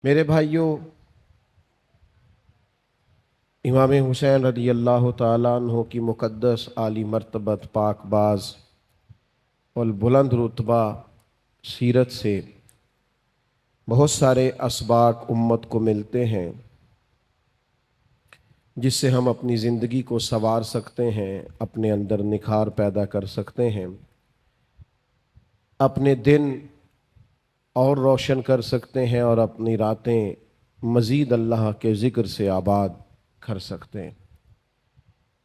میرے بھائیوں، امام حسین رضی اللہ تعالیٰ عنہ کی مقدس عالی مرتبت پاک باز اور بلند رتبہ سیرت سے بہت سارے اسباق امت کو ملتے ہیں جس سے ہم اپنی زندگی کو سنوار سکتے ہیں، اپنے اندر نکھار پیدا کر سکتے ہیں، اپنے دن اور روشن کر سکتے ہیں اور اپنی راتیں مزید اللہ کے ذکر سے آباد کر سکتے ہیں۔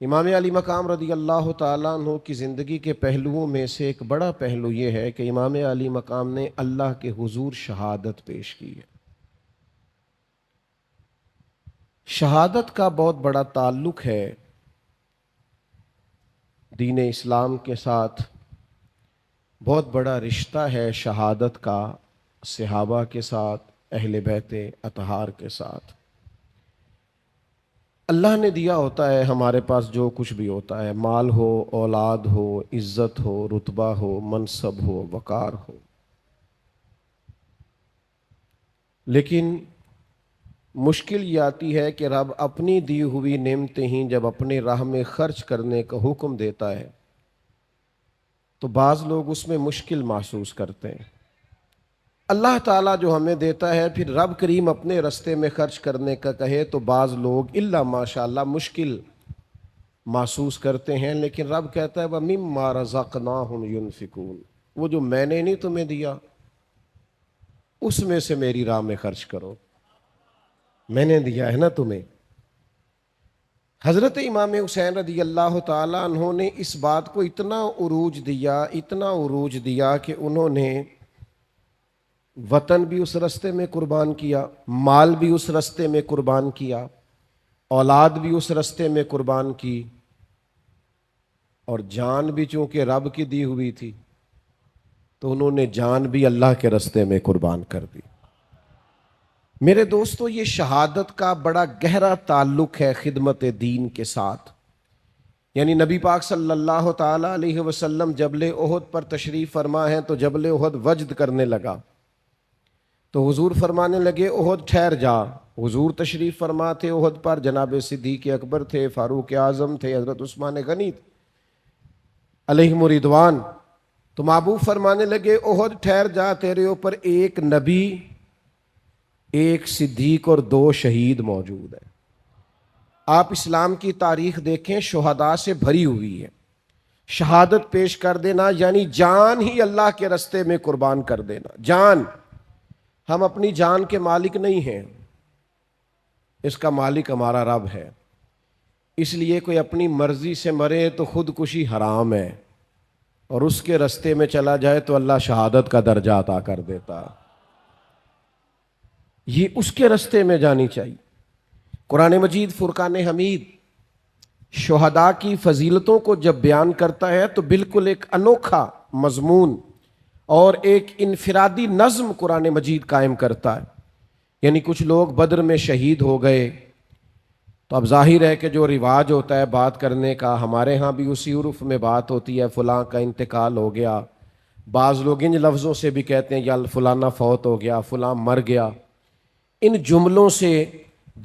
امام علی مقام رضی اللہ تعالیٰ عنہ کی زندگی کے پہلوؤں میں سے ایک بڑا پہلو یہ ہے کہ امام علی مقام نے اللہ کے حضور شہادت پیش کی ہے۔ شہادت کا بہت بڑا تعلق ہے دین اسلام کے ساتھ، بہت بڑا رشتہ ہے شہادت کا صحابہ کے ساتھ، اہل بیت اطہار کے ساتھ۔ اللہ نے دیا ہوتا ہے، ہمارے پاس جو کچھ بھی ہوتا ہے، مال ہو، اولاد ہو، عزت ہو، رتبہ ہو، منصب ہو، وقار ہو، لیکن مشکل یہ آتی ہے کہ رب اپنی دی ہوئی نعمتیں ہی جب اپنے راہ میں خرچ کرنے کا حکم دیتا ہے تو بعض لوگ اس میں مشکل محسوس کرتے ہیں۔ اللہ تعالیٰ جو ہمیں دیتا ہے پھر رب کریم اپنے رستے میں خرچ کرنے کا کہے تو بعض لوگ الا ماشاءاللہ مشکل محسوس کرتے ہیں، لیکن رب کہتا ہے وَمِمَّا رَزَقْنَاهُمْ يُنْفِقُونَ، وہ جو میں نے نہیں تمہیں دیا اس میں سے میری راہ میں خرچ کرو، میں نے دیا ہے نا تمہیں۔ حضرت امام حسین رضی اللہ تعالیٰ عنہ نے اس بات کو اتنا عروج دیا کہ انہوں نے وطن بھی اس رستے میں قربان کیا، مال بھی اس رستے میں قربان کیا، اولاد بھی اس رستے میں قربان کی، اور جان بھی چونکہ رب کی دی ہوئی تھی تو انہوں نے جان بھی اللہ کے رستے میں قربان کر دی۔ میرے دوستو، یہ شہادت کا بڑا گہرا تعلق ہے خدمت دین کے ساتھ۔ یعنی نبی پاک صلی اللہ تعالی علیہ وسلم جبل احد پر تشریف فرما ہیں تو جبل احد وجد کرنے لگا تو حضور فرمانے لگے احد ٹھہر جا۔ حضور تشریف فرما تھے احد پر، جناب صدیق اکبر تھے، فاروق اعظم تھے، حضرت عثمان غنی علیہم رضوان، تو محبوب فرمانے لگے احد ٹھہر جا، تیرے اوپر ایک نبی، ایک صدیق اور 2 شہید موجود ہیں۔ آپ اسلام کی تاریخ دیکھیں، شہداء سے بھری ہوئی ہے۔ شہادت پیش کر دینا یعنی جان ہی اللہ کے رستے میں قربان کر دینا۔ جان، ہم اپنی جان کے مالک نہیں ہیں، اس کا مالک ہمارا رب ہے۔ اس لیے کوئی اپنی مرضی سے مرے تو خودکشی حرام ہے، اور اس کے رستے میں چلا جائے تو اللہ شہادت کا درجہ عطا کر دیتا۔ یہ اس کے رستے میں جانی چاہیے۔ قرآن مجید فرقان حمید شہداء کی فضیلتوں کو جب بیان کرتا ہے تو بالکل ایک انوکھا مضمون اور ایک انفرادی نظم قرآن مجید قائم کرتا ہے۔ یعنی کچھ لوگ بدر میں شہید ہو گئے تو اب ظاہر ہے کہ جو رواج ہوتا ہے بات کرنے کا، ہمارے ہاں بھی اسی عرف میں بات ہوتی ہے، فلاں کا انتقال ہو گیا۔ بعض لوگ ان لفظوں سے بھی کہتے ہیں یا فلانا فوت ہو گیا، فلاں مر گیا۔ ان جملوں سے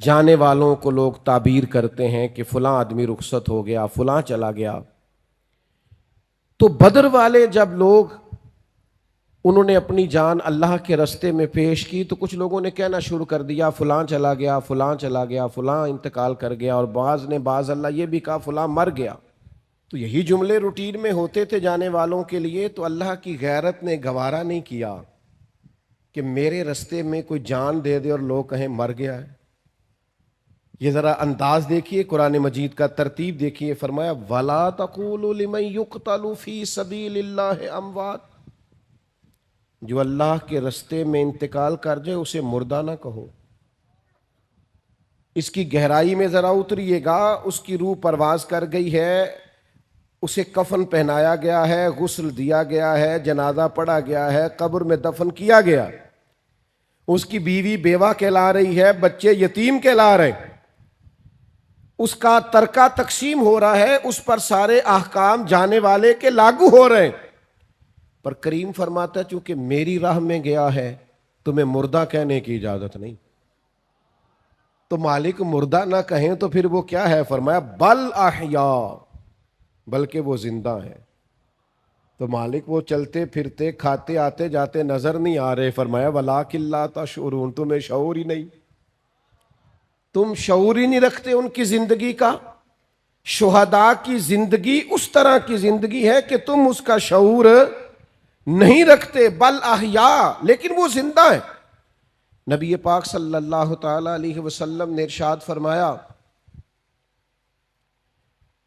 جانے والوں کو لوگ تعبیر کرتے ہیں کہ فلاں آدمی رخصت ہو گیا، فلاں چلا گیا۔ تو بدر والے جب لوگ انہوں نے اپنی جان اللہ کے رستے میں پیش کی تو کچھ لوگوں نے کہنا شروع کر دیا فلاں چلا گیا، فلاں چلا گیا، فلاں انتقال کر گیا، اور بعض اللہ یہ بھی کہا فلاں مر گیا۔ تو یہی جملے روٹین میں ہوتے تھے جانے والوں کے لیے، تو اللہ کی غیرت نے گوارا نہیں کیا کہ میرے رستے میں کوئی جان دے دے اور لوگ کہیں مر گیا ہے۔ یہ ذرا انداز دیکھیے قرآن مجید کا، ترتیب دیکھیے، فرمایا وَلَا تَقُولُوا لِمَن يُقْتَلُ فِي سَبِيلِ اللَّهِ أَمْوَاتٌ، جو اللہ کے رستے میں انتقال کر جائے اسے مردہ نہ کہو۔ اس کی گہرائی میں ذرا اتریے گا، اس کی روح پرواز کر گئی ہے، اسے کفن پہنایا گیا ہے، غسل دیا گیا ہے، جنازہ پڑھا گیا ہے، قبر میں دفن کیا گیا، اس کی بیوی بیوہ کہلا رہی ہے، بچے یتیم کہلا رہے، اس کا ترکہ تقسیم ہو رہا ہے، اس پر سارے احکام جانے والے کے لاگو ہو رہے ہیں، پر کریم فرماتا ہے چونکہ میری راہ میں گیا ہے تمہیں مردہ کہنے کی اجازت نہیں۔ تو مالک مردہ نہ کہیں تو پھر وہ کیا ہے؟ فرمایا بل احیاء، بلکہ وہ زندہ ہے۔ تو مالک وہ چلتے پھرتے کھاتے آتے جاتے نظر نہیں آ رہے، فرمایا وَلَٰكِن لَا تَشْعُرُونَ، تمہیں شعور ہی نہیں، تم شعور ہی نہیں رکھتے ان کی زندگی کا۔ شہداء کی زندگی اس طرح کی زندگی ہے کہ تم اس کا شعور نہیں رکھتے، بل احیاء، لیکن وہ زندہ ہے۔ نبی پاک صلی اللہ تعالی علیہ وسلم نے ارشاد فرمایا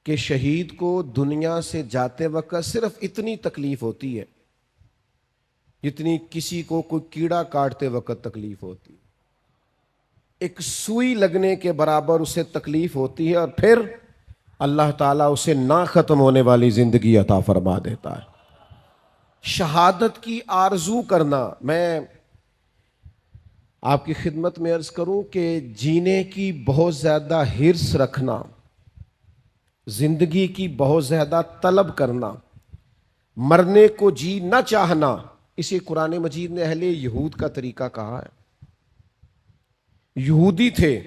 کہ شہید کو دنیا سے جاتے وقت صرف اتنی تکلیف ہوتی ہے جتنی کسی کو کوئی کیڑا کاٹتے وقت تکلیف ہوتی ہے، ایک سوئی لگنے کے برابر اسے تکلیف ہوتی ہے، اور پھر اللہ تعالیٰ اسے نہ ختم ہونے والی زندگی عطا فرما دیتا ہے۔ شہادت کی آرزو کرنا، میں آپ کی خدمت میں عرض کروں کہ جینے کی بہت زیادہ حرص رکھنا، زندگی کی بہت زیادہ طلب کرنا، مرنے کو جی نہ چاہنا، اسے قرآن مجید نے اہل یہود کا طریقہ کہا ہے۔ یہودی تھے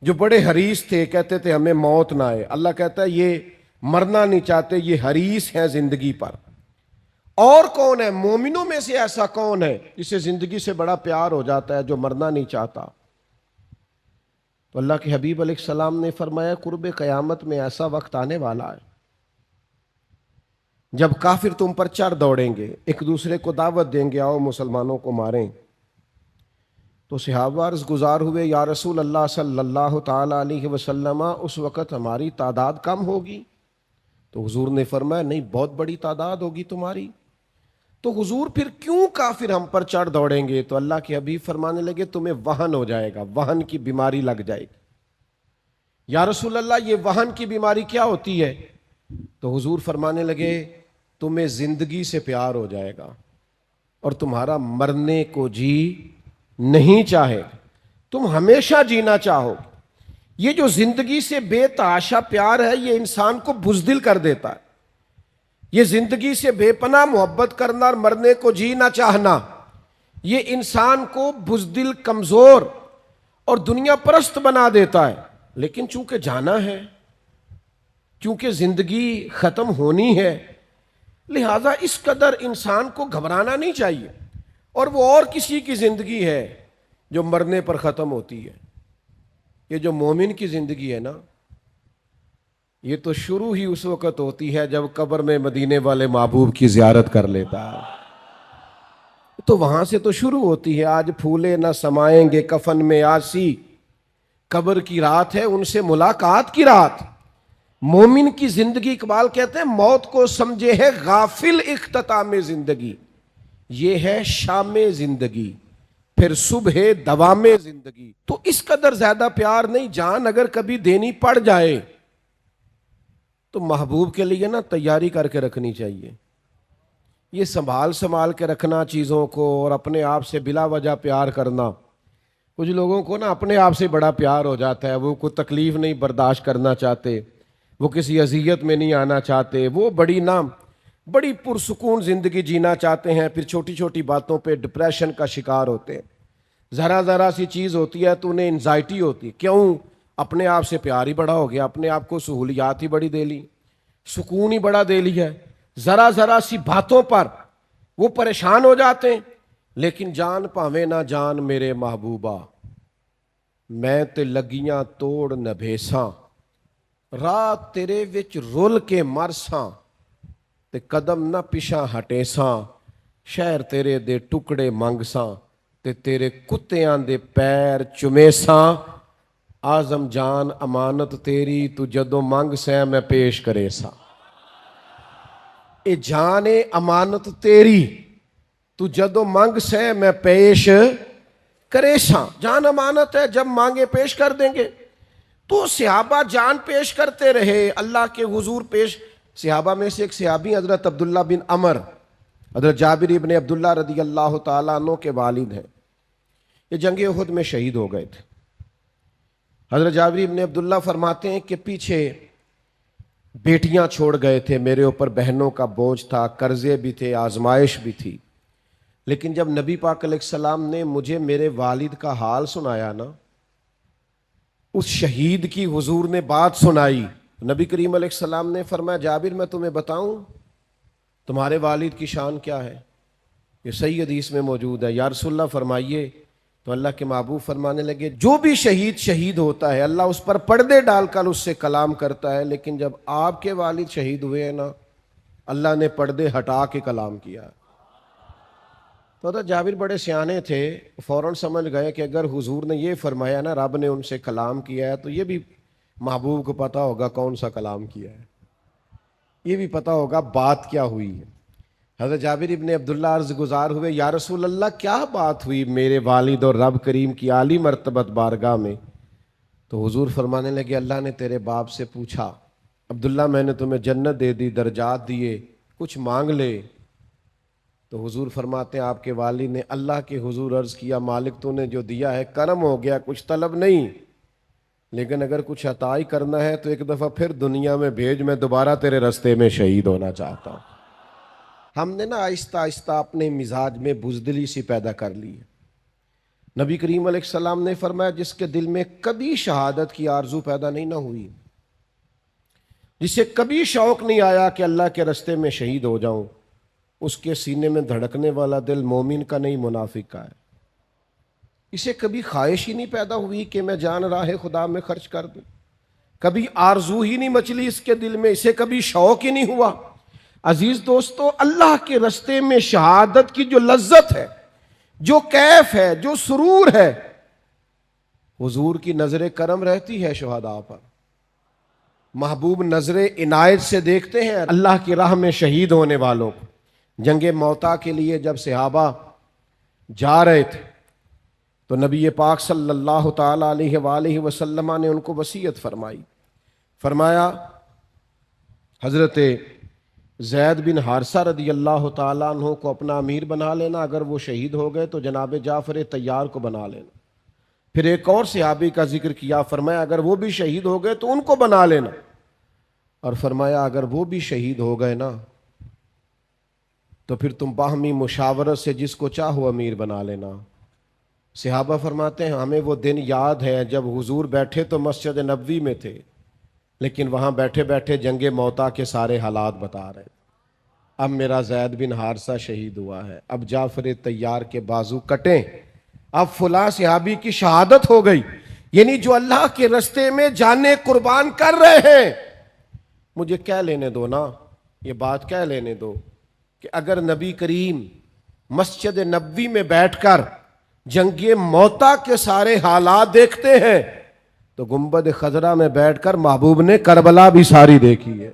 جو بڑے حریص تھے، کہتے تھے ہمیں موت نہ آئے۔ اللہ کہتا ہے یہ مرنا نہیں چاہتے، یہ حریص ہیں زندگی پر۔ اور کون ہے مومنوں میں سے ایسا کون ہے جسے زندگی سے بڑا پیار ہو جاتا ہے، جو مرنا نہیں چاہتا؟ تو اللہ کے حبیب علیہ السلام نے فرمایا قرب قیامت میں ایسا وقت آنے والا ہے جب کافر تم پر چڑھ دوڑیں گے، ایک دوسرے کو دعوت دیں گے آؤ مسلمانوں کو ماریں۔ تو صحابہ عرض گزار ہوئے یا رسول اللہ صلی اللہ تعالی علیہ وسلم، اس وقت ہماری تعداد کم ہوگی؟ تو حضور نے فرمایا نہیں، بہت بڑی تعداد ہوگی تمہاری۔ تو حضور پھر کیوں کافر ہم پر چڑھ دوڑیں گے؟ تو اللہ کے حبیب فرمانے لگے تمہیں وہن ہو جائے گا، وہن کی بیماری لگ جائے گی۔ یا رسول اللہ یہ وہن کی بیماری کیا ہوتی ہے؟ تو حضور فرمانے لگے تمہیں زندگی سے پیار ہو جائے گا اور تمہارا مرنے کو جی نہیں چاہے، تم ہمیشہ جینا چاہو۔ یہ جو زندگی سے بے تحاشا پیار ہے یہ انسان کو بزدل کر دیتا ہے۔ یہ زندگی سے بے پناہ محبت کرنا اور مرنے کو جی نہ چاہنا، یہ انسان کو بزدل، کمزور اور دنیا پرست بنا دیتا ہے۔ لیکن چونکہ جانا ہے، چونکہ زندگی ختم ہونی ہے، لہذا اس قدر انسان کو گھبرانا نہیں چاہیے۔ اور وہ اور کسی کی زندگی ہے جو مرنے پر ختم ہوتی ہے۔ یہ جو مومن کی زندگی ہے نا، یہ تو شروع ہی اس وقت ہوتی ہے جب قبر میں مدینے والے محبوب کی زیارت کر لیتا ہے، تو وہاں سے تو شروع ہوتی ہے۔ آج پھولے نہ سمائیں گے کفن میں آسی، قبر کی رات ہے ان سے ملاقات کی رات۔ مومن کی زندگی، اقبال کہتے ہیں موت کو سمجھے ہے غافل اختتام زندگی، یہ ہے شام زندگی پھر صبح دوام زندگی۔ تو اس قدر زیادہ پیار نہیں، جان اگر کبھی دینی پڑ جائے تو محبوب کے لیے نا تیاری کر کے رکھنی چاہیے۔ یہ سنبھال کے رکھنا چیزوں کو اور اپنے آپ سے بلا وجہ پیار کرنا، کچھ لوگوں کو نا اپنے آپ سے بڑا پیار ہو جاتا ہے، وہ کوئی تکلیف نہیں برداشت کرنا چاہتے، وہ کسی اذیت میں نہیں آنا چاہتے، وہ بڑی پرسکون زندگی جینا چاہتے ہیں، پھر چھوٹی چھوٹی باتوں پہ ڈپریشن کا شکار ہوتے ہیں۔ ذرا سی چیز ہوتی ہے تو انہیں انزائٹی ہوتی ہے، کیوں؟ اپنے آپ سے پیار ہی بڑا ہو گیا، اپنے آپ کو سہولیات ہی بڑی دے لی، سکون ہی بڑا دے لیا ہے، ذرا سی باتوں پر وہ پریشان ہو جاتے ہیں۔ لیکن جان پاویں نہ جان میرے محبوبہ، میں تے لگیاں توڑ نبھیساں، رات تیرے وچ رول کے مرساں تے قدم نہ پیچھا ہٹیساں، شہر تیرے دے ٹکڑے منگساں تے تیرے کتیاں دے پیر چمیساں، آزم جان امانت تیری تو جدو منگ سیں میں پیش کرے سا۔ اے جان امانت تیری تو جدو منگ سیں میں پیش کرے سا، جان امانت ہے، جب مانگے پیش کر دیں گے۔ تو صحابہ جان پیش کرتے رہے اللہ کے حضور پیش۔ صحابہ میں سے ایک صحابی حضرت عبداللہ بن عمر، حضرت جابر ابن عبداللہ رضی اللہ تعالیٰ عنہ کے والد ہیں، یہ جنگ احد میں شہید ہو گئے تھے۔ حضرت جابر ابن عبداللہ فرماتے ہیں کہ پیچھے بیٹیاں چھوڑ گئے تھے، میرے اوپر بہنوں کا بوجھ تھا، قرضے بھی تھے، آزمائش بھی تھی، لیکن جب نبی پاک علیہ السلام نے مجھے میرے والد کا حال سنایا نا، اس شہید کی حضور نے بات سنائی. نبی کریم علیہ السلام نے فرمایا جابر میں تمہیں بتاؤں تمہارے والد کی شان کیا ہے؟ یہ صحیح حدیث میں موجود ہے. یا رسول اللہ فرمائیے. تو اللہ کے محبوب فرمانے لگے جو بھی شہید ہوتا ہے اللہ اس پر پردے ڈال کر اس سے کلام کرتا ہے، لیکن جب آپ کے والد شہید ہوئے ہیں نا اللہ نے پردے ہٹا کے کلام کیا. تو حضرت جابر بڑے سیانے تھے، فوراً سمجھ گئے کہ اگر حضور نے یہ فرمایا نا رب نے ان سے کلام کیا ہے تو یہ بھی محبوب کو پتا ہوگا کون سا کلام کیا ہے، یہ بھی پتا ہوگا بات کیا ہوئی ہے. حضرت جابر ابن عبداللہ عرض گزار ہوئے یا رسول اللہ کیا بات ہوئی میرے والد اور رب کریم کی عالی مرتبت بارگاہ میں؟ تو حضور فرمانے لگے اللہ نے تیرے باپ سے پوچھا عبداللہ میں نے تمہیں جنت دے دی، درجات دیے، کچھ مانگ لے. تو حضور فرماتے ہیں آپ کے والد نے اللہ کے حضور عرض کیا مالک تو نے جو دیا ہے کرم ہو گیا، کچھ طلب نہیں، لیکن اگر کچھ عطا ہی کرنا ہے تو ایک دفعہ پھر دنیا میں بھیج، میں دوبارہ تیرے رستے میں شہید ہونا چاہتا ہوں. ہم نے نا آہستہ آہستہ اپنے مزاج میں بزدلی سی پیدا کر لی ہے. نبی کریم علیہ السلام نے فرمایا جس کے دل میں کبھی شہادت کی آرزو پیدا نہیں نہ ہوئی، جسے کبھی شوق نہیں آیا کہ اللہ کے رستے میں شہید ہو جاؤں، اس کے سینے میں دھڑکنے والا دل مومن کا نہیں منافق کا ہے. اسے کبھی خواہش ہی نہیں پیدا ہوئی کہ میں جان راہ خدا میں خرچ کر دوں، کبھی آرزو ہی نہیں مچلی اس کے دل میں، اسے کبھی شوق ہی نہیں ہوا. عزیز دوستو اللہ کے رستے میں شہادت کی جو لذت ہے، جو کیف ہے، جو سرور ہے، حضور کی نظر کرم رہتی ہے شہداء پر. محبوب نظر عنایت سے دیکھتے ہیں اللہ کی راہ میں شہید ہونے والوں کو. جنگ موتا کے لیے جب صحابہ جا رہے تھے تو نبی پاک صلی اللہ تعالی علیہ وآلہ وسلم نے ان کو وصیت فرمائی. فرمایا حضرت زید بن حارثہ رضی اللہ تعالیٰ عنہ کو اپنا امیر بنا لینا، اگر وہ شہید ہو گئے تو جناب جعفر طیار کو بنا لینا. پھر ایک اور صحابی کا ذکر کیا، فرمایا اگر وہ بھی شہید ہو گئے تو ان کو بنا لینا، اور فرمایا اگر وہ بھی شہید ہو گئے نا تو پھر تم باہمی مشاورت سے جس کو چاہو امیر بنا لینا. صحابہ فرماتے ہیں ہمیں وہ دن یاد ہے جب حضور بیٹھے تو مسجد نبوی میں تھے، لیکن وہاں بیٹھے بیٹھے جنگ موتا کے سارے حالات بتا رہے. اب میرا زید بن حارثہ شہید ہوا ہے، اب جعفر طیار کے بازو کٹیں، اب فلاں صحابی کی شہادت ہو گئی، یعنی جو اللہ کے رستے میں جانیں قربان کر رہے ہیں. مجھے کہہ لینے دو نا، یہ بات کہہ لینے دو کہ اگر نبی کریم مسجد نبوی میں بیٹھ کر جنگ موتا کے سارے حالات دیکھتے ہیں تو گنبد خضرا میں بیٹھ کر محبوب نے کربلا بھی ساری دیکھی ہے.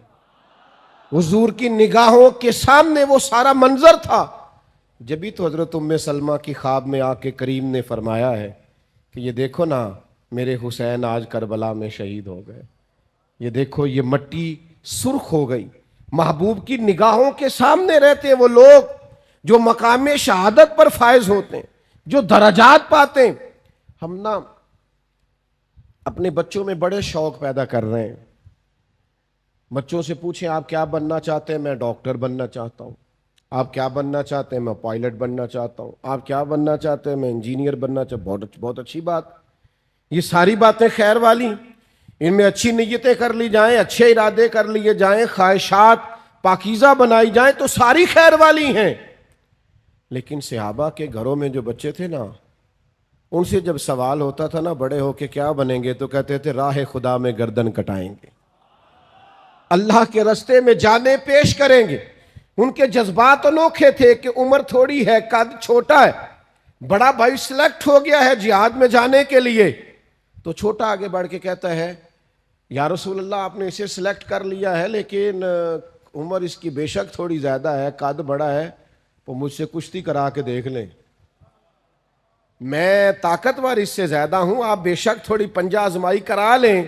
حضور کی نگاہوں کے سامنے وہ سارا منظر تھا. جبھی تو حضرت ام سلمہ کی خواب میں آ کے کریم نے فرمایا ہے کہ یہ دیکھو نا میرے حسین آج کربلا میں شہید ہو گئے، یہ دیکھو یہ مٹی سرخ ہو گئی. محبوب کی نگاہوں کے سامنے رہتے ہیں وہ لوگ جو مقام شہادت پر فائز ہوتے ہیں، جو درجات پاتے ہیں. ہم نا اپنے بچوں میں بڑے شوق پیدا کر رہے ہیں. بچوں سے پوچھیں آپ کیا بننا چاہتے ہیں؟ میں ڈاکٹر بننا چاہتا ہوں. آپ کیا بننا چاہتے ہیں؟ میں پائلٹ بننا چاہتا ہوں. آپ کیا بننا چاہتے ہیں؟ میں انجینئر بننا چاہتا ہوں. بہت اچھی بات. یہ ساری باتیں خیر والی، ان میں اچھی نیتیں کر لی جائیں، اچھے ارادے کر لیے جائیں، خواہشات پاکیزہ بنائی جائیں تو ساری خیر والی ہیں. لیکن صحابہ کے گھروں میں جو بچے تھے نا، ان سے جب سوال ہوتا تھا نا بڑے ہو کے کیا بنیں گے، تو کہتے تھے راہ خدا میں گردن کٹائیں گے، اللہ کے رستے میں جانیں پیش کریں گے. ان کے جذبات انوکھے تھے کہ عمر تھوڑی ہے، قد چھوٹا ہے، بڑا بھائی سلیکٹ ہو گیا ہے جہاد میں جانے کے لیے، تو چھوٹا آگے بڑھ کے کہتا ہے یا رسول اللہ آپ نے اسے سلیکٹ کر لیا ہے لیکن عمر اس کی بے شک تھوڑی زیادہ ہے، قد بڑا ہے، تو مجھ سے کشتی کرا کے دیکھ لیں، میں طاقتور اس سے زیادہ ہوں، آپ بے شک تھوڑی پنجہ آزمائی کرا لیں.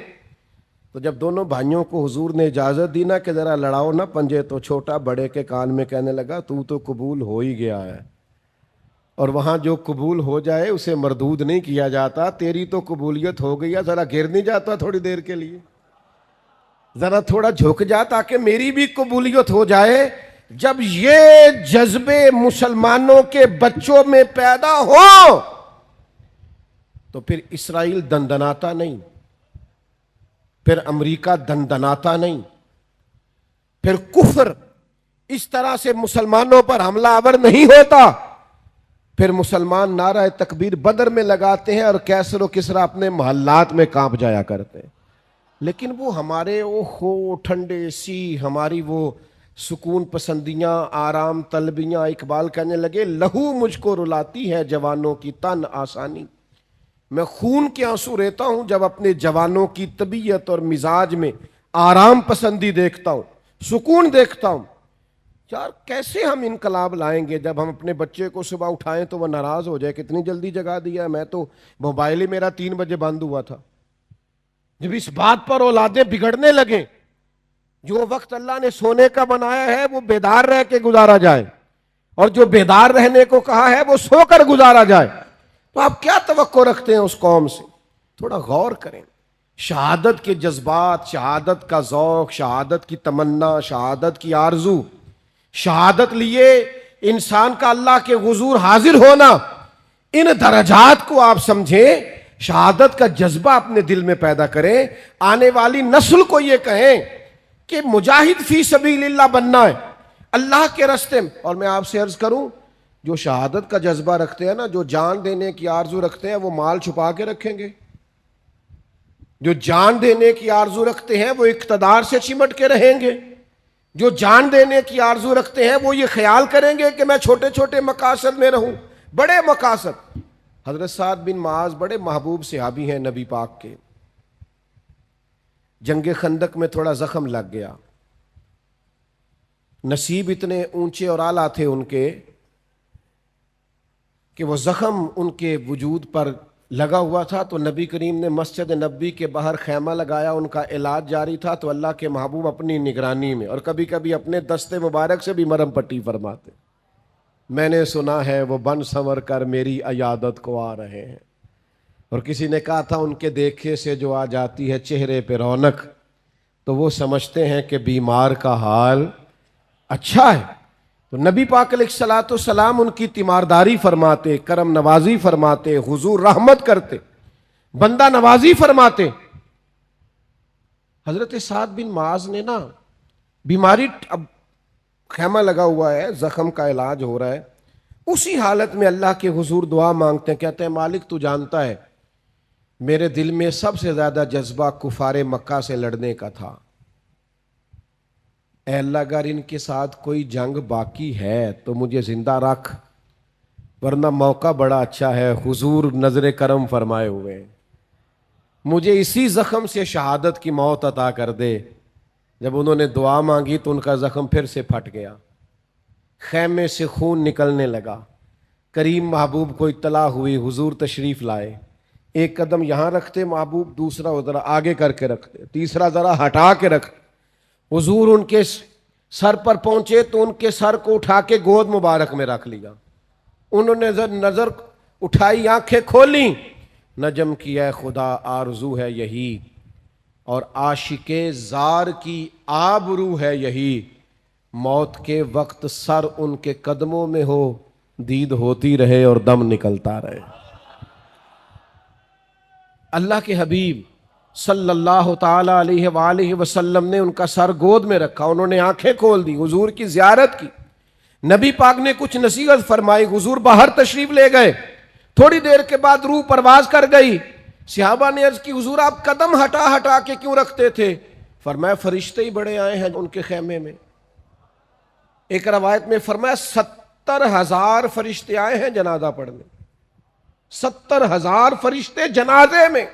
تو جب دونوں بھائیوں کو حضور نے اجازت دی نا کہ ذرا لڑاؤ نا پنجے، تو چھوٹا بڑے کے کان میں کہنے لگا تو قبول ہو ہی گیا ہے، اور وہاں جو قبول ہو جائے اسے مردود نہیں کیا جاتا. تیری تو قبولیت ہو گئی ہے، ذرا گر نہیں جاتا تھوڑی دیر کے لیے، ذرا تھوڑا جھک جا تاکہ میری بھی قبولیت ہو جائے. جب یہ جذبے مسلمانوں کے بچوں میں پیدا ہو تو پھر اسرائیل دندناتا نہیں، پھر امریکہ دندناتا نہیں، پھر کفر اس طرح سے مسلمانوں پر حملہ آور نہیں ہوتا، پھر مسلمان نعرہ تکبیر بدر میں لگاتے ہیں اور کیسر و کسرا اپنے محلات میں کانپ جایا کرتے ہیں۔ لیکن وہ ہمارے ٹھنڈے سی ہماری وہ سکون پسندیاں، آرام طلبیاں، اقبال کہنے لگے لہو مجھ کو رلاتی ہے جوانوں کی تن آسانی، میں خون کے آنسو رہتا ہوں جب اپنے جوانوں کی طبیعت اور مزاج میں آرام پسندی دیکھتا ہوں، سکون دیکھتا ہوں۔ یار کیسے ہم انقلاب لائیں گے جب ہم اپنے بچے کو صبح اٹھائیں تو وہ ناراض ہو جائے، کتنی جلدی جگا دیا ہے، میں تو موبائل ہی میرا 3 بجے بند ہوا تھا۔ جب اس بات پر اولادیں بگڑنے لگیں، جو وقت اللہ نے سونے کا بنایا ہے وہ بیدار رہ کے گزارا جائے، اور جو بیدار رہنے کو کہا ہے وہ سو کر گزارا جائے، تو آپ کیا توقع رکھتے ہیں اس قوم سے؟ تھوڑا غور کریں۔ شہادت کے جذبات، شہادت کا ذوق، شہادت کی تمنا، شہادت کی آرزو، شہادت لیے انسان کا اللہ کے حضور حاضر ہونا، ان درجات کو آپ سمجھیں، شہادت کا جذبہ اپنے دل میں پیدا کریں، آنے والی نسل کو یہ کہیں کہ مجاہد فی سبیل اللہ بننا ہے اللہ کے راستے میں۔ اور میں آپ سے عرض کروں، جو شہادت کا جذبہ رکھتے ہیں نا، جو جان دینے کی آرزو رکھتے ہیں، وہ مال چھپا کے رکھیں گے۔ جو جان دینے کی آرزو رکھتے ہیں وہ اقتدار سے چمٹ کے رہیں گے۔ جو جان دینے کی آرزو رکھتے ہیں وہ یہ خیال کریں گے کہ میں چھوٹے چھوٹے مقاصد میں رہوں، بڑے مقاصد۔ حضرت سعد بن معاذ بڑے محبوب صحابی ہیں نبی پاک کے۔ جنگ خندق میں تھوڑا زخم لگ گیا، نصیب اتنے اونچے اور اعلیٰ تھے ان کے کہ وہ زخم ان کے وجود پر لگا ہوا تھا، تو نبی کریم نے مسجد نبی کے باہر خیمہ لگایا، ان کا علاج جاری تھا، تو اللہ کے محبوب اپنی نگرانی میں اور کبھی کبھی اپنے دستے مبارک سے بھی مرہم پٹی فرماتے۔ میں نے سنا ہے وہ بن سنور کر میری عیادت کو آ رہے ہیں، اور کسی نے کہا تھا ان کے دیکھے سے جو آ جاتی ہے چہرے پہ رونق، تو وہ سمجھتے ہیں کہ بیمار کا حال اچھا ہے۔ تو نبی پاک علیہ الصلوۃ والسلام ان کی تیمارداری فرماتے، کرم نوازی فرماتے، حضور رحمت کرتے، بندہ نوازی فرماتے۔ حضرت سعد بن معاذ نے نا بیماری، اب خیمہ لگا ہوا ہے، زخم کا علاج ہو رہا ہے، اسی حالت میں اللہ کے حضور دعا مانگتے ہیں، کہتے ہیں مالک تو جانتا ہے میرے دل میں سب سے زیادہ جذبہ کفار مکہ سے لڑنے کا تھا، اے اللہ اگر ان کے ساتھ کوئی جنگ باقی ہے تو مجھے زندہ رکھ، ورنہ موقع بڑا اچھا ہے، حضور نظر کرم فرمائے ہوئے، مجھے اسی زخم سے شہادت کی موت عطا کر دے۔ جب انہوں نے دعا مانگی تو ان کا زخم پھر سے پھٹ گیا، خیمے سے خون نکلنے لگا۔ کریم محبوب کو اطلاع ہوئی، حضور تشریف لائے، ایک قدم یہاں رکھتے محبوب، دوسرا ادھر آگے کر کے رکھتے، تیسرا ذرا ہٹا کے رکھتے۔ حضور ان کے سر پر پہنچے تو ان کے سر کو اٹھا کے گود مبارک میں رکھ لیا، انہوں نے نظر اٹھائی، آنکھیں کھولیں، نجم کی اے خدا آرزو ہے یہی، اور عاشق زار کی آبرو ہے یہی، موت کے وقت سر ان کے قدموں میں ہو، دید ہوتی رہے اور دم نکلتا رہے۔ اللہ کے حبیب صلی اللہ تعالی علیہ وآلہ وسلم نے ان کا سر گود میں رکھا، انہوں نے آنکھیں کھول دی، حضور کی زیارت کی، نبی پاک نے کچھ نصیحت فرمائی، حضور باہر تشریف لے گئے، تھوڑی دیر کے بعد روح پرواز کر گئی۔ صحابہ نے عرض کی حضور آپ قدم ہٹا ہٹا کے کیوں رکھتے تھے؟ فرمایا فرشتے ہی بڑے آئے ہیں ان کے خیمے میں۔ ایک روایت میں فرمایا 70,000 فرشتے آئے ہیں جنازہ پڑھنے، 70,000 فرشتے جنازے میں،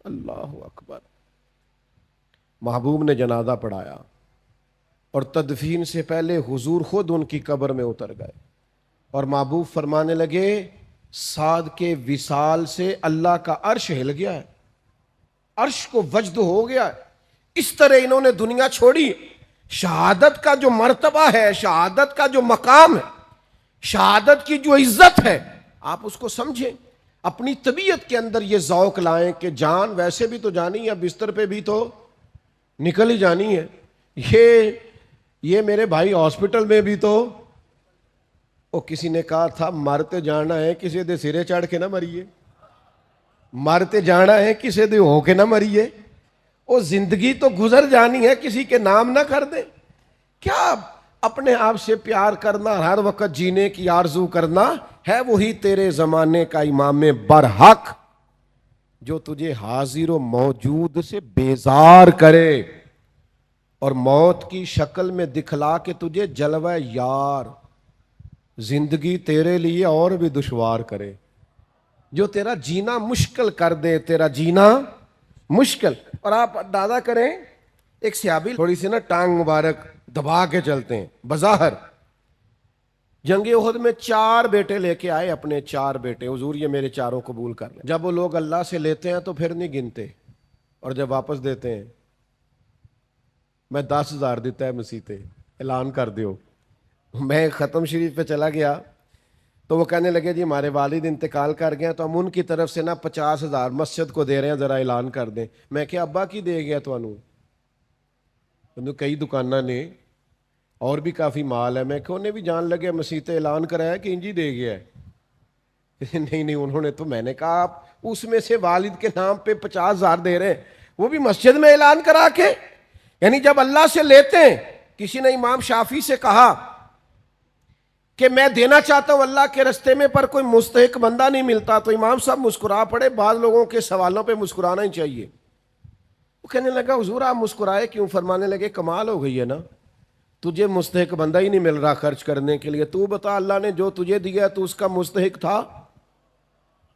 اللہ اکبر۔ محبوب نے جنازہ پڑھایا اور تدفین سے پہلے حضور خود ان کی قبر میں اتر گئے، اور محبوب فرمانے لگے سعد کے وصال سے اللہ کا عرش ہل گیا ہے، عرش کو وجد ہو گیا ہے۔ اس طرح انہوں نے دنیا چھوڑی۔ شہادت کا جو مرتبہ ہے، شہادت کا جو مقام ہے، شہادت کی جو عزت ہے، آپ اس کو سمجھیں، اپنی طبیعت کے اندر یہ ذوق لائیں کہ جان ویسے بھی تو جانی ہے، بستر پہ بھی تو نکل ہی جانی ہے، یہ میرے بھائی ہاسپٹل میں بھی تو، وہ کسی نے کہا تھا مرتے جانا ہے کسی دے سرے چڑھ کے نہ مریے، مرتے جانا ہے کسی دے ہو کے نہ مریے، وہ زندگی تو گزر جانی ہے، کسی کے نام نہ کر دیں. کیا اپنے آپ سے پیار کرنا، ہر وقت جینے کی آرزو کرنا ہے وہی تیرے زمانے کا امام برحق جو تجھے حاضر و موجود سے بیزار کرے اور موت کی شکل میں دکھلا کے تجھے جلوہ یار زندگی تیرے لیے اور بھی دشوار کرے، جو تیرا جینا مشکل کر دے، تیرا جینا مشکل. اور آپ اندازہ کریں، ایک صحابی تھوڑی سی نا ٹانگ مبارک دبا کے چلتے ہیں، بظاہر جنگ احد میں 4 بیٹے لے کے آئے، اپنے 4 بیٹے، حضور یہ میرے چاروں قبول کر لیں. جب وہ لوگ اللہ سے لیتے ہیں تو پھر نہیں گنتے، اور جب واپس دیتے ہیں، میں 10,000 دیتا ہے مسیحتے، اعلان کر دیو. میں ختم شریف پہ چلا گیا تو وہ کہنے لگے جی ہمارے والد انتقال کر گئے تو ہم ان کی طرف سے نا 50,000 مسجد کو دے رہے ہیں، ذرا اعلان کر دیں. میں کہ ابا کی دے گیا تو کئی دکانہ نے اور بھی کافی مال ہے. میں کہ انہیں بھی جان لگے مسیحتے اعلان کرایا کہ انجی دے گیا ہے. نہیں انہوں نے تو، میں نے کہا آپ اس میں سے والد کے نام پہ 50,000 دے رہے ہیں، وہ بھی مسجد میں اعلان کرا کے. یعنی جب اللہ سے لیتے ہیں، کسی نے امام شافعی سے کہا کہ میں دینا چاہتا ہوں اللہ کے رستے میں پر کوئی مستحق بندہ نہیں ملتا، تو امام صاحب مسکرا پڑے. بعض لوگوں کے سوالوں پہ مسکرانا ہی چاہیے. وہ کہنے لگا حضور آپ مسکرائے کیوں؟ فرمانے لگے کمال ہو گئی ہے نا، تجھے مستحق بندہ ہی نہیں مل رہا خرچ کرنے کے لیے. تو بتا اللہ نے جو تجھے دیا تو اس کا مستحق تھا؟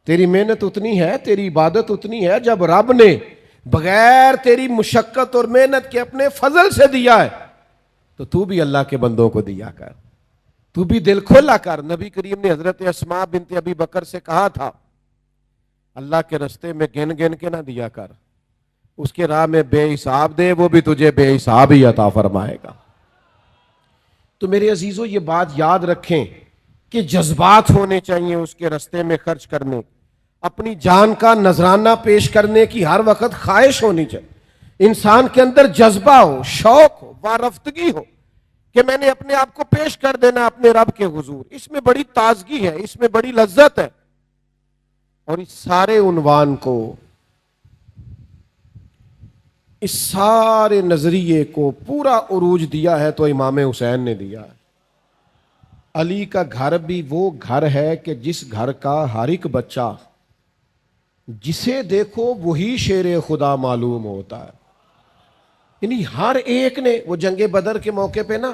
تیری محنت اتنی ہے، تیری عبادت اتنی ہے، جب رب نے بغیر تیری مشقت اور محنت کے اپنے فضل سے دیا ہے تو بھی اللہ کے بندوں کو دیا کر، تو بھی دل کھولا کر. نبی کریم نے حضرت اسماء بنت ابی بکر سے کہا تھا اللہ کے رستے میں گن گن کے نہ دیا کر، اس کے راہ میں بے حساب دے، وہ بھی تجھے بے حساب ہی عطا فرمائے گا. تو میرے عزیزو یہ بات یاد رکھیں کہ جذبات ہونے چاہیے اس کے رستے میں خرچ کرنے، اپنی جان کا نذرانہ پیش کرنے کی ہر وقت خواہش ہونی چاہیے. انسان کے اندر جذبہ ہو، شوق ہو، وارفتگی ہو کہ میں نے اپنے آپ کو پیش کر دینا اپنے رب کے حضور. اس میں بڑی تازگی ہے، اس میں بڑی لذت ہے. اور اس سارے عنوان کو، اس سارے نظریے کو پورا عروج دیا ہے تو امام حسین نے دیا ہے. علی کا گھر بھی وہ گھر ہے کہ جس گھر کا ہر ایک بچہ جسے دیکھو وہی شیر خدا معلوم ہوتا ہے. یعنی ہر ایک نے، وہ جنگ بدر کے موقع پہ نا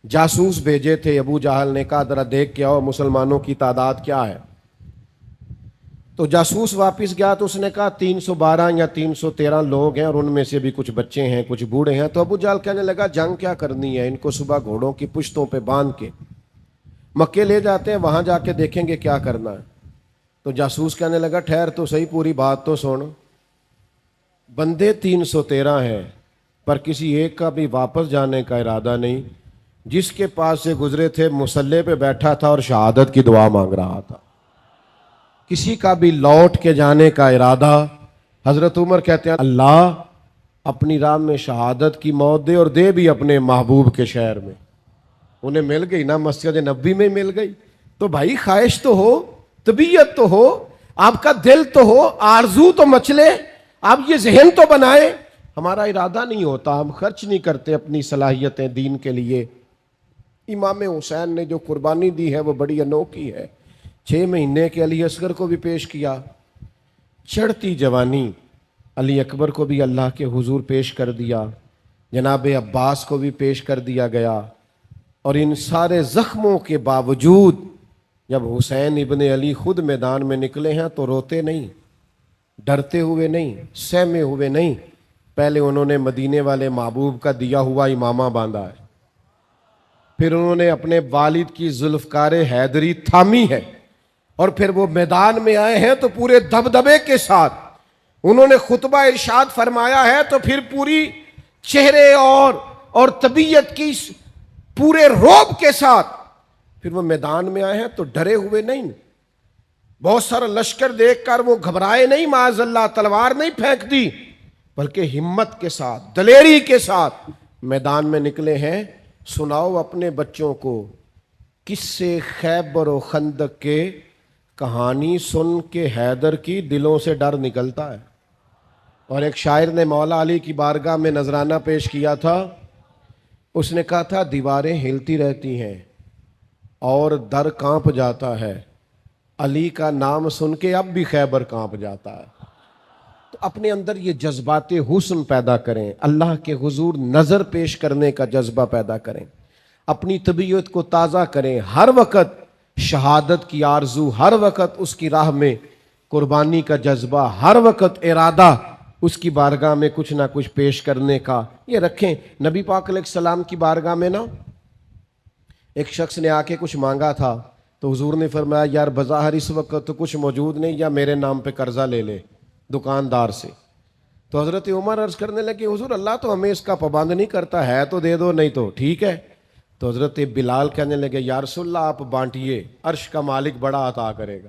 جاسوس بھیجے تھے، ابو جہل نے کہا ذرا دیکھ کے آؤ مسلمانوں کی تعداد کیا ہے. تو جاسوس واپس گیا تو اس نے کہا 312 یا 313 لوگ ہیں، اور ان میں سے بھی کچھ بچے ہیں، کچھ بوڑھے ہیں. تو ابو جہل کہنے لگا جنگ کیا کرنی ہے، ان کو صبح گھوڑوں کی پشتوں پہ باندھ کے مکے لے جاتے ہیں، وہاں جا کے دیکھیں گے کیا کرنا ہے. تو جاسوس کہنے لگا ٹھہر تو صحیح، پوری بات تو سن. بندے 313 ہیں پر کسی ایک کا بھی واپس جانے کا ارادہ نہیں. جس کے پاس سے گزرے تھے مصلی پہ بیٹھا تھا اور شہادت کی دعا مانگ رہا تھا. کسی کا بھی لوٹ کے جانے کا ارادہ. حضرت عمر کہتے ہیں اللہ اپنی راہ میں شہادت کی موت دے، اور دے بھی اپنے محبوب کے شہر میں. انہیں مل گئی نا، مسجد نبی میں مل گئی. تو بھائی خواہش تو ہو، طبیعت تو ہو، آپ کا دل تو ہو، آرزو تو مچلے، آپ یہ ذہن تو بنائیں. ہمارا ارادہ نہیں ہوتا، ہم خرچ نہیں کرتے اپنی صلاحیتیں دین کے لیے. امام حسین نے جو قربانی دی ہے وہ بڑی انوکھی ہے. 6 مہینے کے علی اصغر کو بھی پیش کیا، چڑھتی جوانی علی اکبر کو بھی اللہ کے حضور پیش کر دیا، جناب عباس کو بھی پیش کر دیا گیا. اور ان سارے زخموں کے باوجود جب حسین ابن علی خود میدان میں نکلے ہیں تو روتے نہیں، ڈرتے ہوئے نہیں، سہمے ہوئے نہیں. پہلے انہوں نے مدینے والے محبوب کا دیا ہوا امامہ باندھا ہے، پھر انہوں نے اپنے والد کی ذوالفقار حیدری تھامی ہے، اور پھر وہ میدان میں آئے ہیں تو پورے دبدبے کے ساتھ انہوں نے خطبہ ارشاد فرمایا ہے، تو پھر پوری چہرے اور طبیعت کی پورے روب کے ساتھ پھر وہ میدان میں آئے ہیں تو ڈرے ہوئے نہیں. بہت سارا لشکر دیکھ کر وہ گھبرائے نہیں، معاذ اللہ تلوار نہیں پھینک دی، بلکہ ہمت کے ساتھ، دلیری کے ساتھ میدان میں نکلے ہیں. سناؤ اپنے بچوں کو کس سے خیبر و خندق کے، کہانی سن کے حیدر کی دلوں سے ڈر نکلتا ہے. اور ایک شاعر نے مولا علی کی بارگاہ میں نذرانہ پیش کیا تھا. اس نے کہا تھا دیواریں ہلتی رہتی ہیں اور در کانپ جاتا ہے، علی کا نام سن کے اب بھی خیبر کانپ جاتا ہے. تو اپنے اندر یہ جذبات حسن پیدا کریں، اللہ کے حضور نظر پیش کرنے کا جذبہ پیدا کریں، اپنی طبیعت کو تازہ کریں، ہر وقت شہادت کی آرزو، ہر وقت اس کی راہ میں قربانی کا جذبہ، ہر وقت ارادہ اس کی بارگاہ میں کچھ نہ کچھ پیش کرنے کا یہ رکھیں. نبی پاک علیہ السلام کی بارگاہ میں نا ایک شخص نے آ کے کچھ مانگا تھا تو حضور نے فرمایا یار بظاہر اس وقت تو کچھ موجود نہیں، یا میرے نام پہ قرضہ لے لے دکاندار سے. تو حضرت عمر عرض کرنے لگے حضور اللہ تو ہمیں اس کا پابند نہیں کرتا، ہے تو دے دو نہیں تو ٹھیک ہے. تو حضرت بلال کہنے لگے یا رسول اللہ آپ بانٹیے، عرش کا مالک بڑا عطا کرے گا.